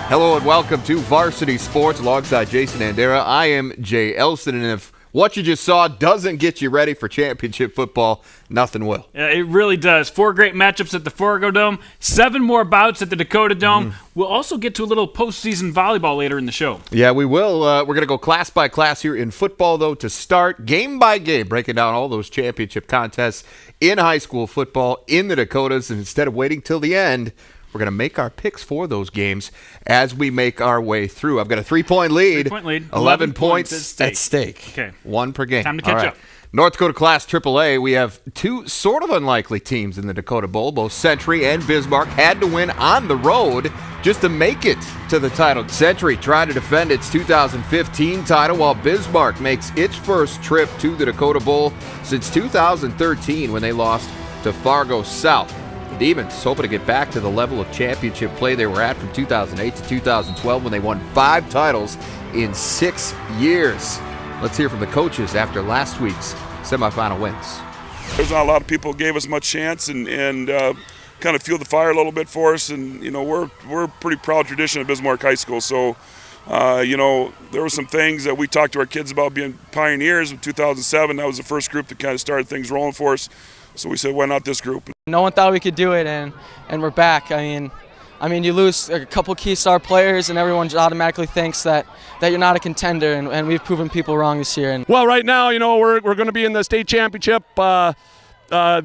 Hello and welcome to Varsity Sports alongside Jason Andera. I am Jay Elston, and if what you just saw doesn't get you ready for championship football, nothing will. Yeah, it really does. 4 great matchups at the Fargo Dome, 7 more bouts at the Dakota Dome. We'll also get to a little postseason volleyball later in the show. Yeah, we will. We're going to go class by class here in football, though, to start game by game, breaking down all those championship contests in high school football in the Dakotas. And instead of waiting till the end, we're going to make our picks for those games as we make our way through. I've got a 3-point lead. 11 points at stake. Okay. 1 per game. Time to catch up. North Dakota Class AAA, we have 2 sort of unlikely teams in the Dakota Bowl. Both Century and Bismarck had to win on the road just to make it to the title. Century tried to defend its 2015 title, while Bismarck makes its first trip to the Dakota Bowl since 2013 when they lost to Fargo South. Demons hoping to get back to the level of championship play they were at from 2008 to 2012 when they won 5 titles in 6 years. Let's hear from the coaches after last week's semifinal wins. There's not a lot of people who gave us much chance and kind of fueled the fire a little bit for us. And, we're a pretty proud tradition of Bismarck High School. So, there were some things that we talked to our kids about being pioneers. In 2007, that was the first group that kind of started things rolling for us. So we said, why not this group? No one thought we could do it, and we're back. I mean, you lose a couple key star players, and everyone automatically thinks that you're not a contender, and we've proven people wrong this year. Well, right now, we're going to be in the state championship.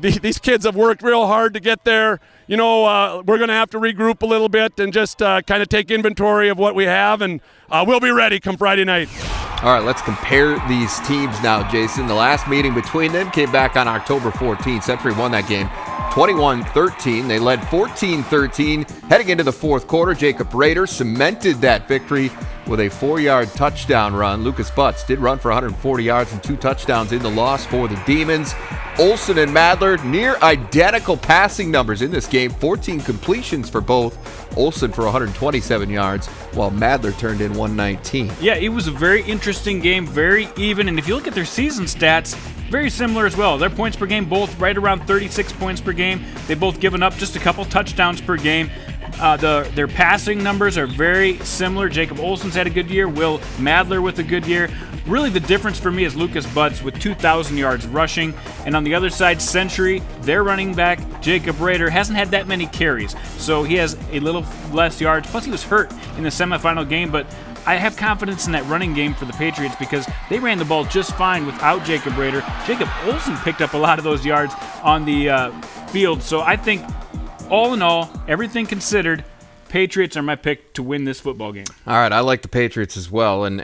These kids have worked real hard to get there. We're going to have to regroup a little bit and just kind of take inventory of what we have, and we'll be ready come Friday night. All right, let's compare these teams now, Jason. The last meeting between them came back on October 14th. Century won that game 21-13. They led 14-13 heading into the fourth quarter. Jacob Rader cemented that victory with a 4-yard touchdown run. Lucas Butts did run for 140 yards and 2 touchdowns in the loss for the Demons. Olsen and Madler, near identical passing numbers in this game. 14 completions for both. Olsen for 127 yards, while Madler turned in 119. Yeah, it was a very interesting game, very even. And if you look at their season stats, very similar as well. Their points per game, both right around 36 points per game. They've both given up just a couple touchdowns per game. Their passing numbers are very similar. Jacob Olsen's had a good year. Will Madler with a good year. Really, the difference for me is Lucas Butts with 2,000 yards rushing. And on the other side, Century, their running back, Jacob Rader, hasn't had that many carries. So he has a little less yards. Plus, he was hurt in the semifinal game. But I have confidence in that running game for the Patriots because they ran the ball just fine without Jacob Rader. Jacob Olsen picked up a lot of those yards on the field. So I think, all in all, everything considered, Patriots are my pick to win this football game. All right, I like the Patriots as well. And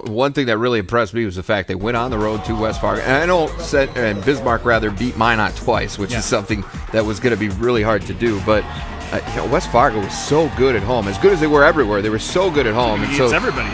one thing that really impressed me was the fact they went on the road to West Fargo. And I know Bismarck beat Minot twice, which is something that was going to be really hard to do. But West Fargo was so good at home. As good as they were everywhere, they were so good at home. And so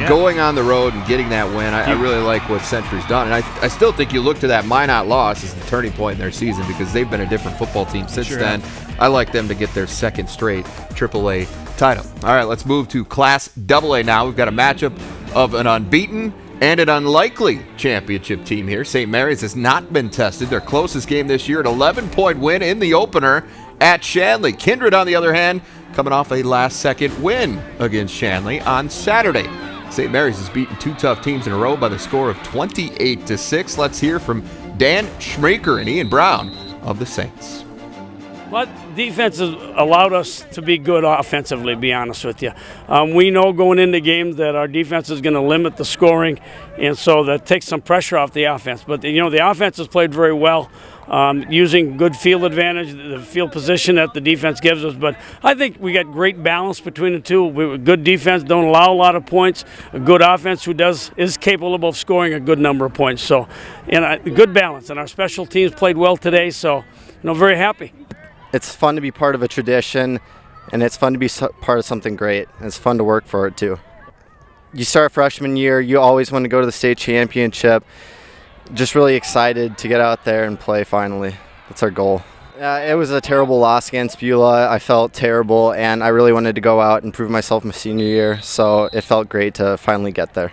going on the road and getting that win, I really like what Century's done. And I still think you look to that Minot loss as the turning point in their season because they've been a different football team since then. I like them to get their second straight AAA title. All right, let's move to Class AA now. We've got a matchup of an unbeaten and an unlikely championship team here. St. Mary's has not been tested. Their closest game this year, an 11-point win in the opener at Shanley. Kindred, on the other hand, coming off a last-second win against Shanley on Saturday. St. Mary's has beaten 2 tough teams in a row by the score of 28-6. Let's hear from Dan Schmaker and Ian Brown of the Saints. Well, defense has allowed us to be good offensively, to be honest with you. We know going into games that our defense is going to limit the scoring, and so that takes some pressure off the offense. But, the offense has played very well, using good field advantage, the field position that the defense gives us. But I think we got great balance between the two. Good defense, don't allow a lot of points. A good offense who is capable of scoring a good number of points. So, good balance. And our special teams played well today, so, very happy. It's fun to be part of a tradition, and it's fun to be part of something great, and it's fun to work for it too. You start freshman year, you always want to go to the state championship. Just really excited to get out there and play finally. That's our goal. It was a terrible loss against Beulah. I felt terrible, and I really wanted to go out and prove myself my senior year, so it felt great to finally get there.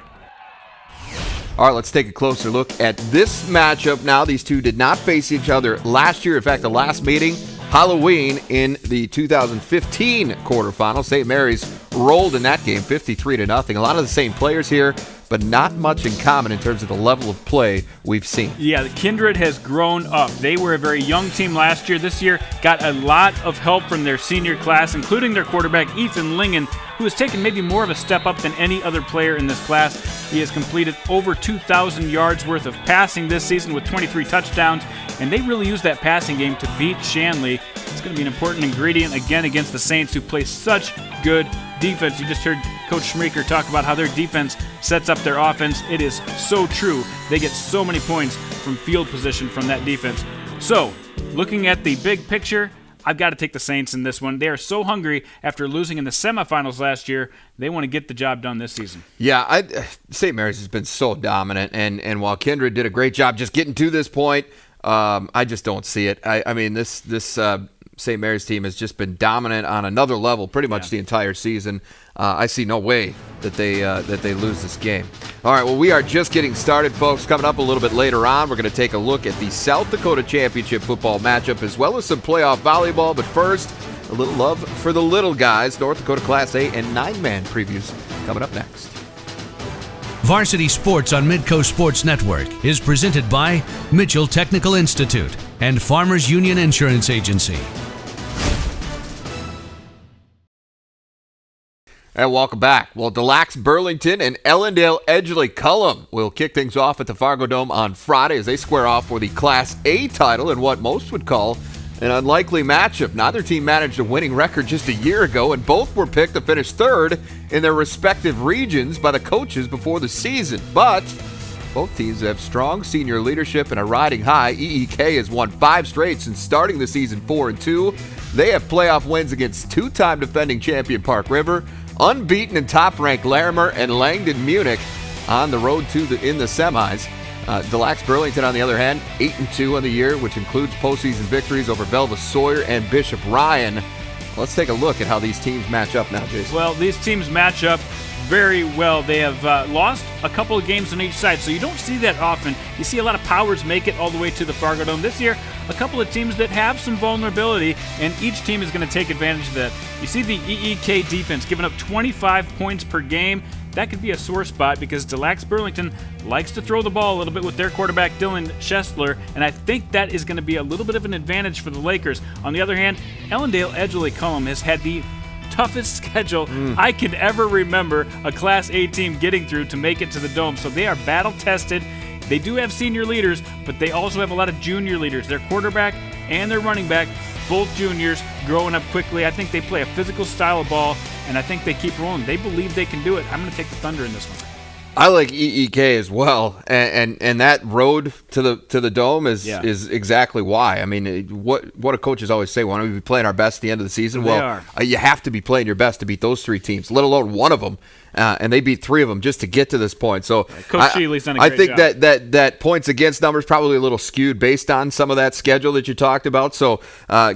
All right, let's take a closer look at this matchup now. These two did not face each other last year. In fact, the last meeting, Halloween in the 2015 quarterfinal. St. Mary's rolled in that game 53-0. A lot of the same players here, but not much in common in terms of the level of play we've seen. Yeah, the Kindred has grown up. They were a very young team last year. This year got a lot of help from their senior class, including their quarterback, Ethan Lingen, who has taken maybe more of a step up than any other player in this class. He has completed over 2,000 yards worth of passing this season with 23 touchdowns, and they really use that passing game to beat Shanley. It's going to be an important ingredient again against the Saints, who play such good defense. You just heard Coach Schmeeker talk about how their defense sets up their offense. It is so true. They get so many points from field position from that defense. So, looking at the big picture, I've got to take the Saints in this one. They are so hungry after losing in the semifinals last year. They want to get the job done this season. Yeah, St. Mary's has been so dominant, and while Kindred did a great job just getting to this point, I just don't see it. I mean, this St. Mary's team has just been dominant on another level pretty much the entire season. I see no way that they lose this game. All right, well, we are just getting started, folks. Coming up a little bit later on, we're going to take a look at the South Dakota Championship football matchup as well as some playoff volleyball. But first, a little love for the little guys. North Dakota Class A and 9-man previews coming up next. Varsity Sports on Midco Sports Network is presented by Mitchell Technical Institute and Farmers Union Insurance Agency. And welcome back. Well, Delax Burlington and Ellendale Edgeley Cullum will kick things off at the Fargo Dome on Friday as they square off for the Class A title in what most would call an unlikely matchup. Neither team managed a winning record just a year ago, and both were picked to finish third in their respective regions by the coaches before the season. But both teams have strong senior leadership and a riding high. EEK has won 5 straight since starting the season 4-2. They have playoff wins against 2-time defending champion Park River, unbeaten and top-ranked Larimer and Langdon Munich on the road in the semis. Delax Burlington, on the other hand, 8-2 on the year, which includes postseason victories over Velva Sawyer and Bishop Ryan. Let's take a look at how these teams match up now, Jason. Well, these teams match up very well. They have lost a couple of games on each side, so you don't see that often. You see a lot of powers make it all the way to the Fargo Dome. This year, a couple of teams that have some vulnerability, and each team is going to take advantage of that. You see the EEK defense giving up 25 points per game. That could be a sore spot because Delax Burlington likes to throw the ball a little bit with their quarterback, Dylan Schessler, and I think that is going to be a little bit of an advantage for the Lakers. On the other hand, Ellendale Edgeley Cullum has had the toughest schedule I can ever remember a Class A team getting through to make it to the Dome. So they are battle-tested. They do have senior leaders, but they also have a lot of junior leaders. Their quarterback and their running back, both juniors, growing up quickly. I think they play a physical style of ball, and I think they keep rolling. They believe they can do it. I'm going to take the Thunder in this one. I like EEK as well, and that road to the Dome is exactly why. I mean, what do coaches always say? Why don't we be playing our best at the end of the season? You have to be playing your best to beat those 3 teams, let alone one of them. And they beat 3 of them just to get to this point. So Coach Shealy's done a great job. I think that points against numbers probably a little skewed based on some of that schedule that you talked about. So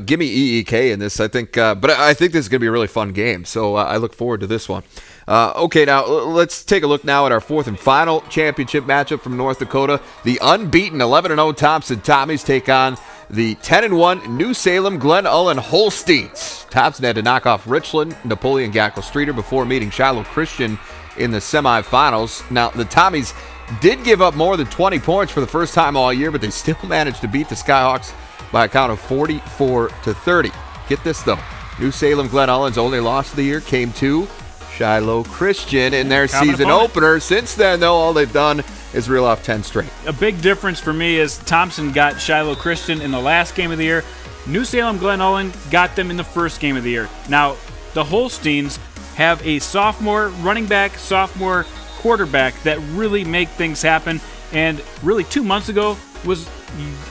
give me EEK in this. I think, but I think this is going to be a really fun game. So I look forward to this one. Okay, now let's take a look now at our 4th and final championship matchup from North Dakota. The unbeaten 11-0 Thompson Tommies take on the 10-1 New Salem Glen Ullin Holsteins. Thompson had to knock off Richland, Napoleon Gackle Streeter before meeting Shiloh Christian in the semifinals. Now, the Tommies did give up more than 20 points for the first time all year, but they still managed to beat the Skyhawks by a count of 44-30. Get this, though. New Salem Glen Ullin's only loss of the year came to Shiloh Christian in their season opener. Since then, though, all they've done is reel off 10 straight. A big difference for me is Thompson got Shiloh Christian in the last game of the year. New Salem Glen Ullin got them in the first game of the year. Now, the Holsteins have a sophomore running back, sophomore quarterback that really make things happen. And really 2 months ago was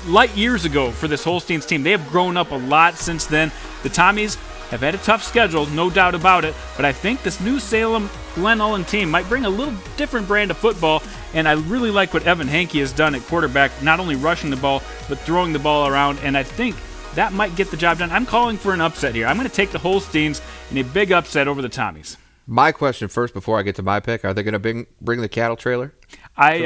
light years ago for this Holsteins team. They have grown up a lot since then. The Tommies have had a tough schedule, no doubt about it, but I think this New Salem Glen Ullin team might bring a little different brand of football, and I really like what Evan Hankey has done at quarterback, not only rushing the ball, but throwing the ball around, and I think that might get the job done. I'm calling for an upset here. I'm going to take the Holsteins in a big upset over the Tommies. My question first before I get to my pick, are they going to bring the cattle trailer? I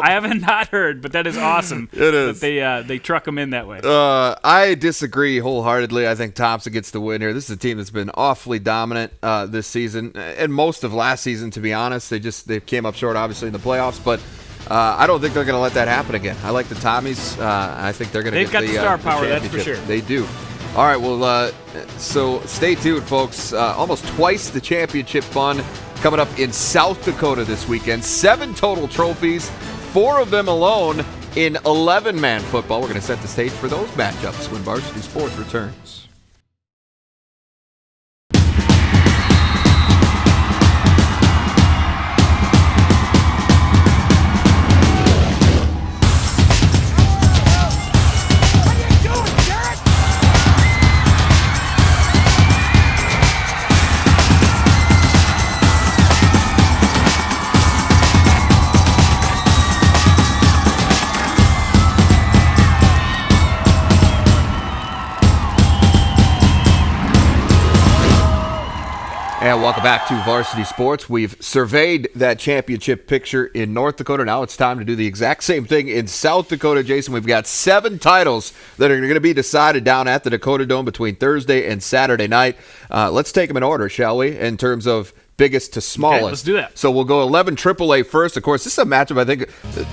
haven't not heard, but that is awesome. It is. That they truck them in that way. I disagree wholeheartedly. I think Thompson gets the win here. This is a team that's been awfully dominant this season and most of last season, to be honest. They came up short, obviously, in the playoffs, but I don't think they're going to let that happen again. I like the Tommies. I think they're going to get They've got the star power, that's for sure. They do. All right, well, so stay tuned, folks. Almost twice the championship fun coming up in South Dakota this weekend. 7 total trophies, 4 of them alone in 11-man football. We're going to set the stage for those matchups when Varsity Sports returns. And welcome back to Varsity Sports. We've surveyed that championship picture in North Dakota. Now it's time to do the exact same thing in South Dakota, Jason. We've got 7 titles that are going to be decided down at the Dakota Dome between Thursday and Saturday night. Let's take them in order, shall we, in terms of biggest to smallest. Okay, let's do that. So we'll go 11 AAA first. Of course, this is a matchup, I think,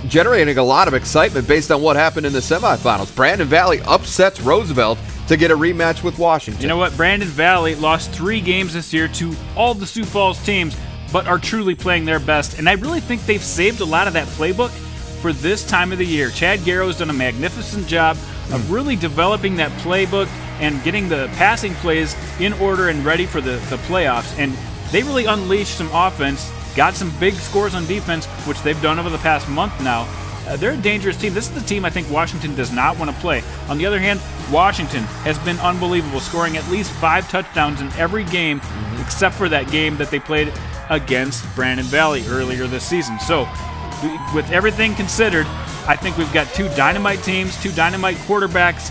generating a lot of excitement based on what happened in the semifinals. Brandon Valley upsets Roosevelt to get a rematch with Washington. You know what? Brandon Valley lost 3 games this year to all the Sioux Falls teams, but are truly playing their best. And I really think they've saved a lot of that playbook for this time of the year. Chad Garrow's done a magnificent job of really developing that playbook and getting the passing plays in order and ready for the playoffs. And they really unleashed some offense, got some big scores on defense, which they've done over the past month now. They're a dangerous team. This is the team I think Washington does not want to play. On the other hand, Washington has been unbelievable, scoring at least 5 touchdowns in every game except for that game that they played against Brandon Valley earlier this season. So, with everything considered, I think we've got 2 dynamite teams, 2 dynamite quarterbacks.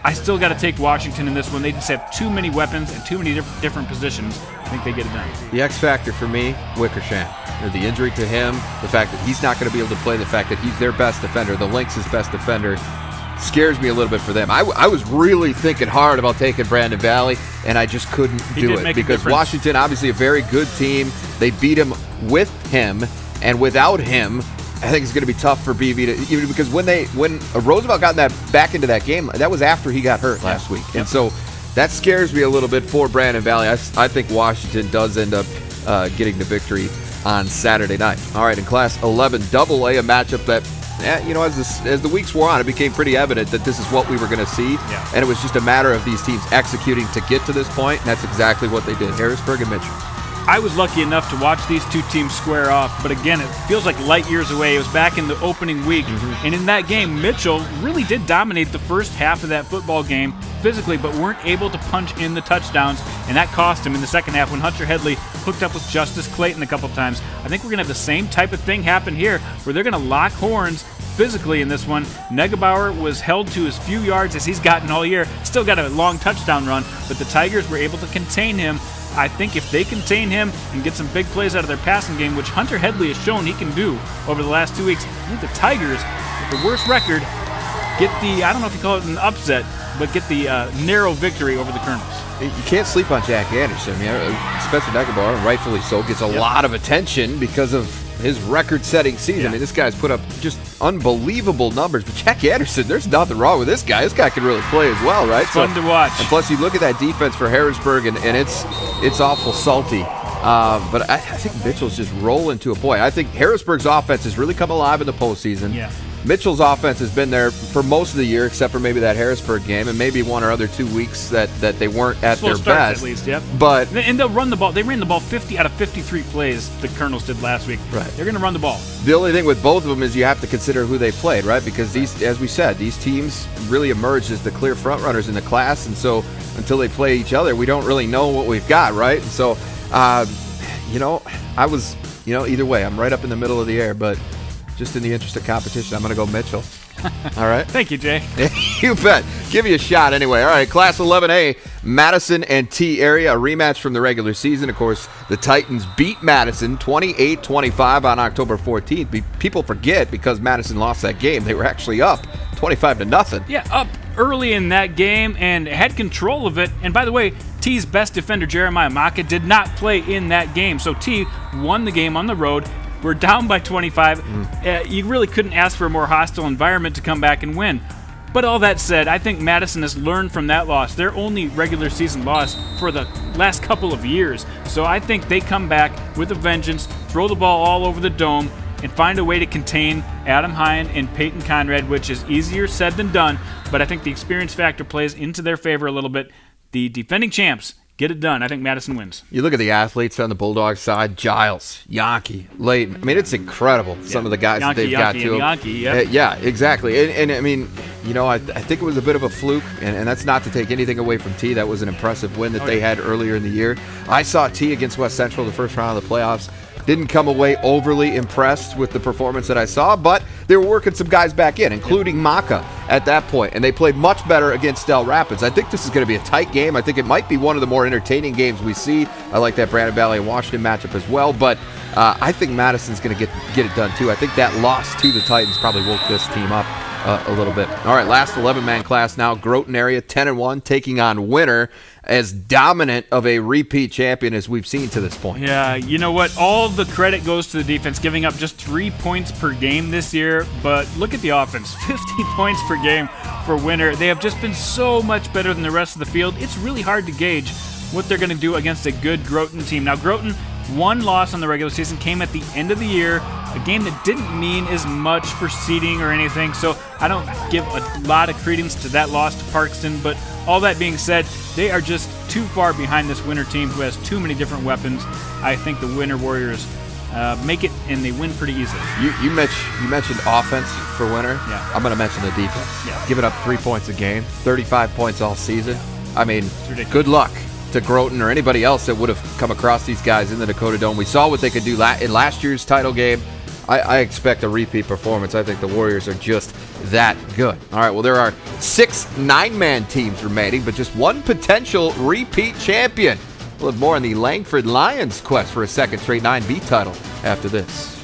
I still got to take Washington in this one. They just have too many weapons and too many different positions. I think they get it done. The X factor for me, Wickersham. The injury to him, the fact that he's not going to be able to play, the fact that he's their best defender, the Lynx' best defender, scares me a little bit for them. I was really thinking hard about taking Brandon Valley, and I just couldn't do it because Washington, obviously a very good team. They beat him with him, and without him, I think it's going to be tough for BV to, even because when Roosevelt got back into that game, that was after he got hurt last week, and so that scares me a little bit for Brandon Valley. I think Washington does end up getting the victory on Saturday night. All right, in Class 11 AA, a matchup that, as the weeks wore on, it became pretty evident that this is what we were going to see, and it was just a matter of these teams executing to get to this point, and that's exactly what they did. Harrisburg and Mitchell. I was lucky enough to watch these 2 teams square off, but again, it feels like light years away. It was back in the opening week, and in that game, Mitchell really did dominate the first half of that football game physically, but weren't able to punch in the touchdowns, and that cost him in the second half when Hunter Headley hooked up with Justice Clayton a couple times. I think we're going to have the same type of thing happen here, where they're going to lock horns physically in this one. Negebauer was held to as few yards as he's gotten all year. Still got a long touchdown run, but the Tigers were able to contain him. I think if they contain him and get some big plays out of their passing game, which Hunter Headley has shown he can do over the last 2 weeks, I think the Tigers, with the worst record, get the, I don't know if you call it an upset, but get the narrow victory over the Colonels. You can't sleep on Jack Anderson. Spencer Negebauer, rightfully so, gets a lot of attention because of his record-setting season. I mean, this guy's put up just unbelievable numbers. But Jack Anderson, there's nothing wrong with this guy. This guy can really play as well, right? Fun to watch. And plus, you look at that defense for Harrisburg, and it's awful salty. But I think Mitchell's just rolling to a point. I think Harrisburg's offense has really come alive in the postseason. Yeah. Mitchell's offense has been there for most of the year, except for maybe that Harrisburg game, and maybe 1 or other 2 weeks that they weren't at their best. At least, yeah. But and they'll run the ball. They ran the ball 50 out of 53 plays the Colonels did last week. Right. They're going to run the ball. The only thing with both of them is you have to consider who they played, right? Because these, as we said, these teams really emerged as the clear front runners in the class, and so until they play each other, we don't really know what we've got, right? And so, I was, either way, I'm right up in the middle of the air, but just in the interest of competition, I'm going to go Mitchell. All right. Thank you, Jay. You bet. Give you a shot anyway. All right, Class 11A, Madison and T area, a rematch from the regular season. Of course, the Titans beat Madison 28-25 on October 14th. People forget because Madison lost that game. They were actually up 25-0. Yeah, up early in that game and had control of it. And by the way, T's best defender, Jeremiah Maka, did not play in that game. So T won the game on the road. We're down by 25. You really couldn't ask for a more hostile environment to come back and win. But all that said, I think Madison has learned from that loss. Their only regular season loss for the last couple of years. So I think they come back with a vengeance, throw the ball all over the dome, and find a way to contain Adam Hine and Peyton Conrad, which is easier said than done. But I think the experience factor plays into their favor a little bit. The defending champs get it done. I think Madison wins. You look at the athletes on the Bulldogs side, Giles, Yankee, Layton. I mean, it's incredible, some of the guys that they've got to. Yeah, exactly. And I mean, you know, I think it was a bit of a fluke, and that's not to take anything away from T. That was an impressive win that they had earlier in the year. I saw T against West Central the first round of the playoffs. Didn't come away overly impressed with the performance that I saw, but they were working some guys back in, including Maka at that point, and they played much better against Del Rapids. I think this is going to be a tight game. I think it might be one of the more entertaining games we see. I like that Brandon Valley and Washington matchup as well, but I think Madison's going to get it done too. I think that loss to the Titans probably woke this team up a little bit. All right, last 11-man class now. Groton area 10-1, taking on Winter, as dominant of a repeat champion as we've seen to this point. Yeah, you know what? All the credit goes to the defense, giving up just 3 points per game this year. But look at the offense, 50 points per game for Winter. They have just been so much better than the rest of the field. It's really hard to gauge what they're going to do against a good Groton team. Now, Groton, one loss on the regular season came at the end of the year, a game that didn't mean as much for seeding or anything, so I don't give a lot of credence to that loss to Parkston. But all that being said, they are just too far behind this Winter team who has too many different weapons. I think the Winter Warriors make it, and they win pretty easily. You mentioned offense for Winter. Yeah. I'm going to mention the defense. Yeah. Giving up 3 points a game, 35 points all season. I mean, good luck to Groton or anybody else that would have come across these guys in the Dakota Dome. We saw what they could do in last year's title game. I expect a repeat performance. I think the Warriors are just that good. All right, well, there are 6 9-man teams remaining, but just one potential repeat champion. We'll have more on the Langford Lions' quest for a second straight 9B title after this.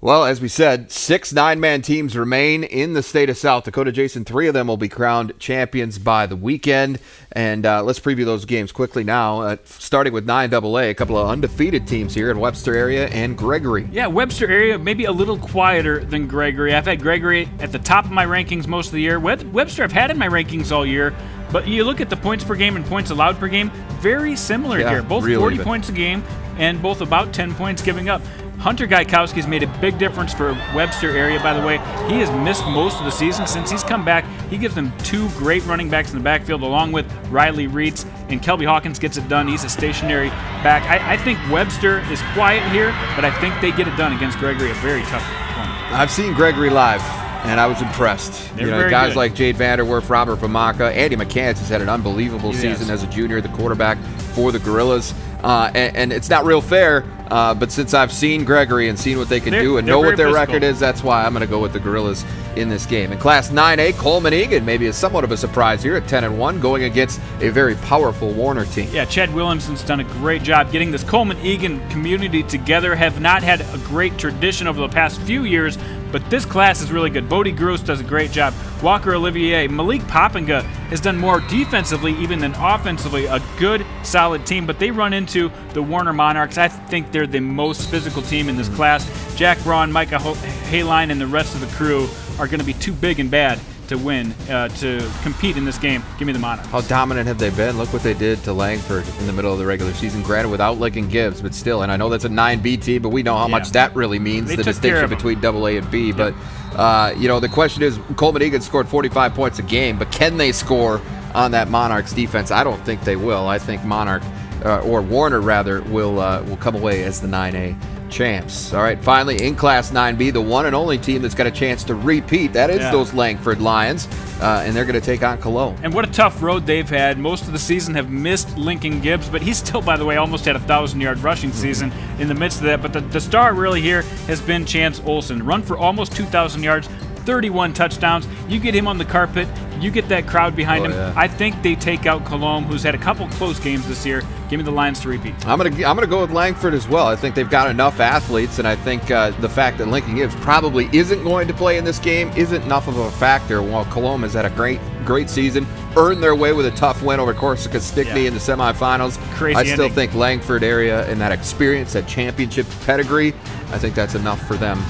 Well, as we said, 6 9-man teams remain in the state of South Dakota. Jason, 3 of them will be crowned champions by the weekend. And let's preview those games quickly now, starting with 9AA, a couple of undefeated teams here in Webster area and Gregory. Yeah, Webster area maybe a little quieter than Gregory. I've had Gregory at the top of my rankings most of the year. Webster I've had in my rankings all year. But you look at the points per game and points allowed per game, very similar here. Both really 40 points a game and both about 10 points giving up. Hunter Gaikowski's made a big difference for Webster area, by the way. He has missed most of the season. Since he's come back, he gives them 2 great running backs in the backfield, along with Riley Reitz, and Kelby Hawkins gets it done. He's a stationary back. I think Webster is quiet here, but I think they get it done against Gregory, a very tough opponent. I've seen Gregory live, and I was impressed. Guys like Jade Vanderwerf, Robert Vamaka, Andy McCants has had an unbelievable season as a junior, the quarterback for the Gorillas. And it's not real fair, but since I've seen Gregory and seen what they can do and know what their record is, that's why I'm going to go with the Gorillas in this game. In Class 9A, Coleman Egan maybe is somewhat of a surprise here at 10-1, going against a very powerful Warner team. Yeah, Chad Williamson's done a great job getting this Coleman Egan community together. Have not had a great tradition over the past few years, but this class is really good. Bodie Gross does a great job. Walker Olivier, Malik Poppinga has done more defensively even than offensively. A good, solid team, but they run into the Warner Monarchs. I think they're the most physical team in this class. Jack Braun, Micah Hayline, and the rest of the crew are going to be too big and bad to win, to compete in this game. Give me the Monarchs. How dominant have they been? Look what they did to Langford in the middle of the regular season. Granted, without Lick and Gibbs, but still. And I know that's a 9B team, but we know how much that really means, the distinction between AA and B. But, the question is, Coleman Egan scored 45 points a game, but can they score on that Monarchs defense? I don't think they will. I think Monarch, or Warner rather, will come away as the 9A champs. All right, finally in Class 9B, the one and only team that's got a chance to repeat. That is those Langford Lions, and they're going to take on Cologne. And what a tough road they've had. Most of the season have missed Lincoln Gibbs, but he still, by the way, almost had a 1,000-yard rushing season in the midst of that. But the star really here has been Chance Olson. Run for almost 2,000 yards, 31 touchdowns. You get him on the carpet, you get that crowd behind him. Yeah. I think they take out Cologne, who's had a couple close games this year. Give me the Lions to repeat. I'm gonna go with Langford as well. I think they've got enough athletes, and I think the fact that Lincoln Gibbs probably isn't going to play in this game isn't enough of a factor. While Cologne has had a great season, earned their way with a tough win over Corsica Stickney in the semifinals. Crazy I still ending. think Langford area and that experience, that championship pedigree, I think that's enough for them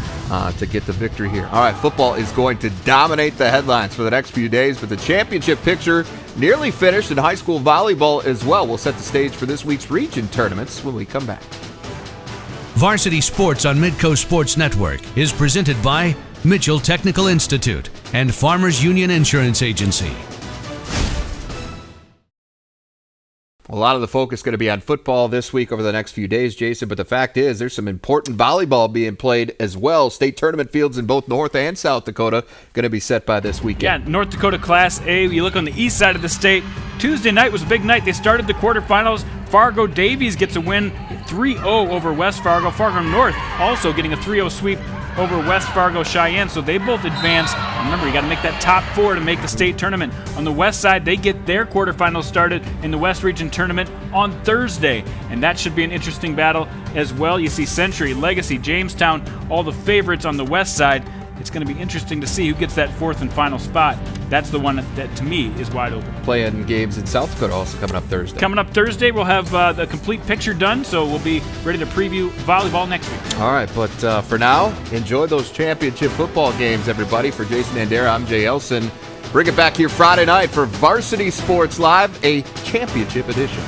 to get the victory here. All right, football is going to dominate the headlines for the next few days, but the championship picture nearly finished in high school volleyball as well. We'll set the stage for this week's region tournaments when we come back. Varsity Sports on Midco Sports Network is presented by Mitchell Technical Institute and Farmers Union Insurance Agency. A lot of the focus is going to be on football this week over the next few days, Jason, but the fact is there's some important volleyball being played as well. State tournament fields in both North and South Dakota going to be set by this weekend. Yeah, North Dakota Class A, you look on the east side of the state. Tuesday night was a big night. They started the quarterfinals. Fargo Davies gets a win 3-0 over West Fargo. Fargo North also getting a 3-0 sweep over West Fargo Cheyenne, so they both advance. Remember, you got to make that top 4 to make the state tournament. On the west side, they get their quarterfinals started in the West Region Tournament on Thursday, and that should be an interesting battle as well. You see Century, Legacy, Jamestown, all the favorites on the west side. It's going to be interesting to see who gets that 4th and final spot. That's the one that, to me, is wide open. Playing games in South Dakota also coming up Thursday. Coming up Thursday, we'll have the complete picture done, so we'll be ready to preview volleyball next week. All right, but for now, enjoy those championship football games, everybody. For Jason Andera, I'm Jay Elson. Bring it back here Friday night for Varsity Sports Live, a championship edition.